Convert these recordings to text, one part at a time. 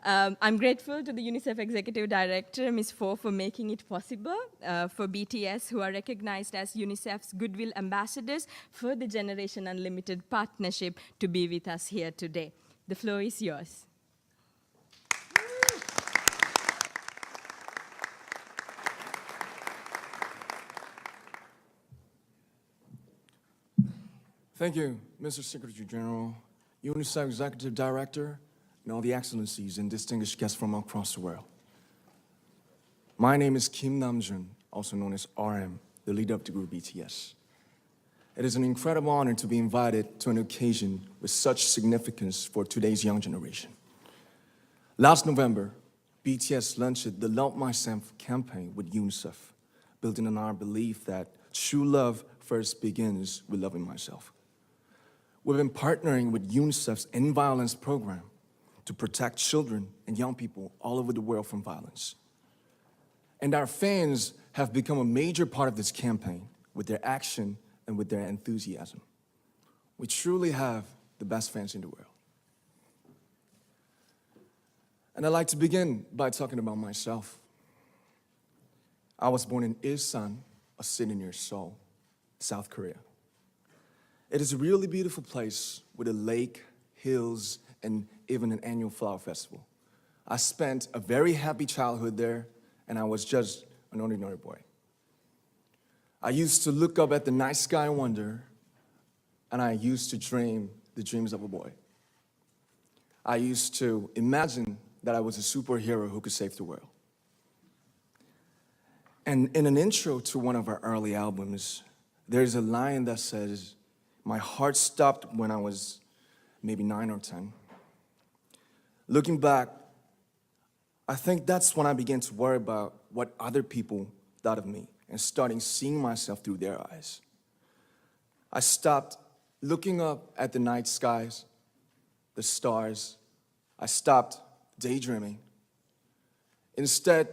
I'm grateful to the Unicef Executive Director, Ms. Fo, for making it possible for BTS, who are recognized as UNICEF's Goodwill Ambassadors for the Generation Unlimited partnership, to be with us here today. The floor is yours. Thank you, Mr. Secretary General, UNICEF Executive Director, and all the excellencies and distinguished guests from across the world. My name is Kim Namjoon, also known as RM, the leader of the group BTS. It is an incredible honor to be invited to an occasion with such significance for today's young generation. Last November, BTS launched the Love Myself campaign with UNICEF, building on our belief that true love first begins with loving myself. We've been partnering with UNICEF's End Violence program to protect children and young people all over the world from violence. And our fans have become a major part of this campaign with their action and with their enthusiasm. We truly have the best fans in the world. And I'd like to begin by talking about myself. I was born in Ilsan, a city near Seoul, South Korea. It is a really beautiful place with a lake, hills, and even an annual flower festival. I spent a very happy childhood there, and I was just an ordinary boy. I used to look up at the night sky and wonder, and I used to dream the dreams of a boy. I used to imagine that I was a superhero who could save the world. And in an intro to one of our early albums, there's a line that says, "My heart stopped when I was maybe 9 or 10. Looking back, I think that's when I began to worry about what other people thought of me and starting seeing myself through their eyes. I stopped looking up at the night skies, the stars. I stopped daydreaming. Instead,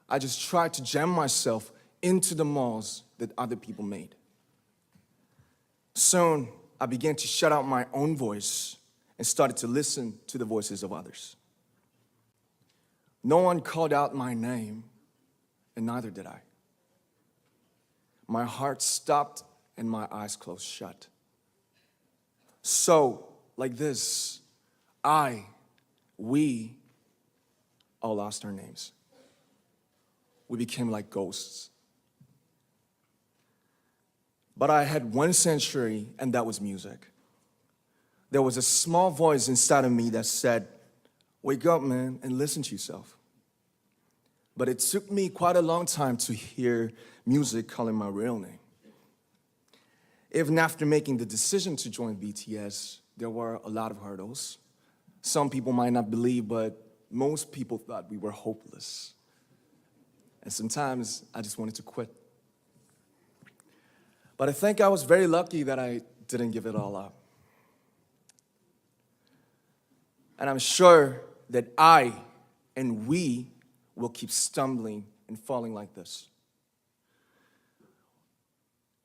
I just tried to jam myself into the malls that other people made. Soon, I began to shut out my own voice and started to listen to the voices of others. No one called out my name, and neither did I. My heart stopped and my eyes closed shut. So, like this, we all lost our names. We became like ghosts. But I had one sanctuary, and that was music. There was a small voice inside of me that said, "Wake up, man, and listen to yourself." But it took me quite a long time to hear music calling my real name. Even after making the decision to join BTS, there were a lot of hurdles. Some people might not believe, but most people thought we were hopeless. And sometimes I just wanted to quit. But I think I was very lucky that I didn't give it all up. And I'm sure that I and we will keep stumbling and falling like this.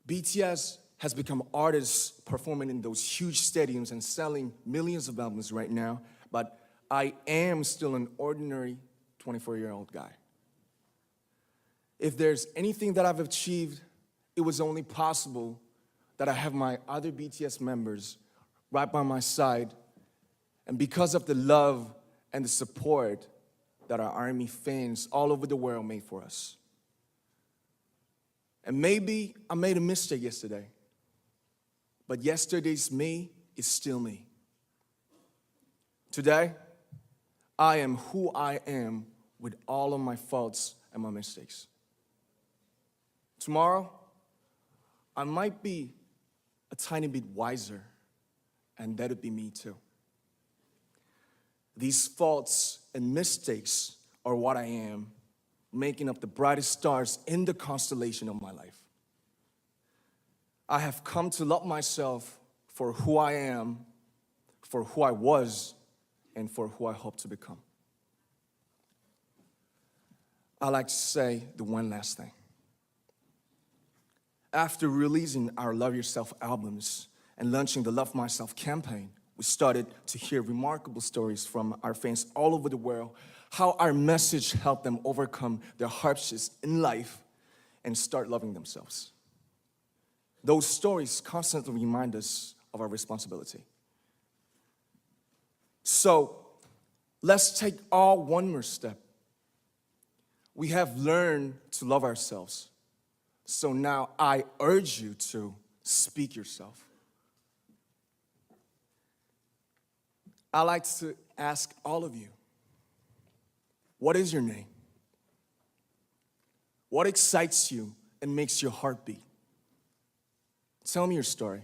BTS has become artists performing in those huge stadiums and selling millions of albums right now, but I am still an ordinary 24-year-old guy. If there's anything that I've achieved, it was only possible that I have my other BTS members right by my side, and because of the love and the support that our ARMY fans all over the world made for us. And maybe I made a mistake yesterday, but yesterday's me is still me. Today, I am who I am with all of my faults and my mistakes. Tomorrow, I might be a tiny bit wiser, and that'd be me too. These faults and mistakes are what I am, making up the brightest stars in the constellation of my life. I have come to love myself for who I am, for who I was, and for who I hope to become. I'd like to say the one last thing. After releasing our Love Yourself albums and launching the Love Myself campaign, we started to hear remarkable stories from our fans all over the world, how our message helped them overcome their hardships in life and start loving themselves. Those stories constantly remind us of our responsibility. So let's take all one more step. We have learned to love ourselves. So now I urge you to speak yourself. I like to ask all of you, what is your name? What excites you and makes your heart beat? Tell me your story.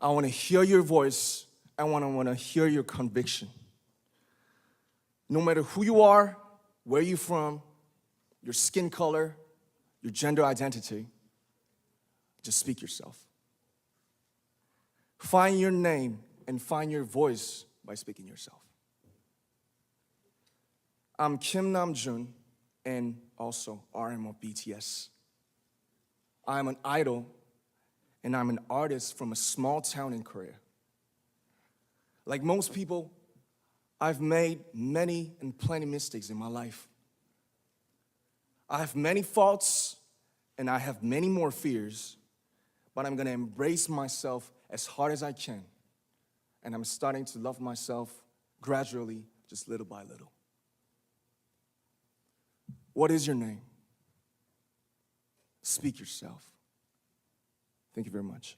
I want to hear your voice. I want to hear your conviction. No matter who you are, where you're from, your skin color, your gender identity, just speak yourself. Find your name and find your voice by speaking yourself. I'm Kim Namjoon and also RM of BTS. I'm an idol and I'm an artist from a small town in Korea. Like most people, I've made many and plenty mistakes in my life. I have many faults and I have many more fears, but I'm gonna embrace myself as hard as I can. And I'm starting to love myself gradually, just little by little. What is your name? Speak yourself. Thank you very much.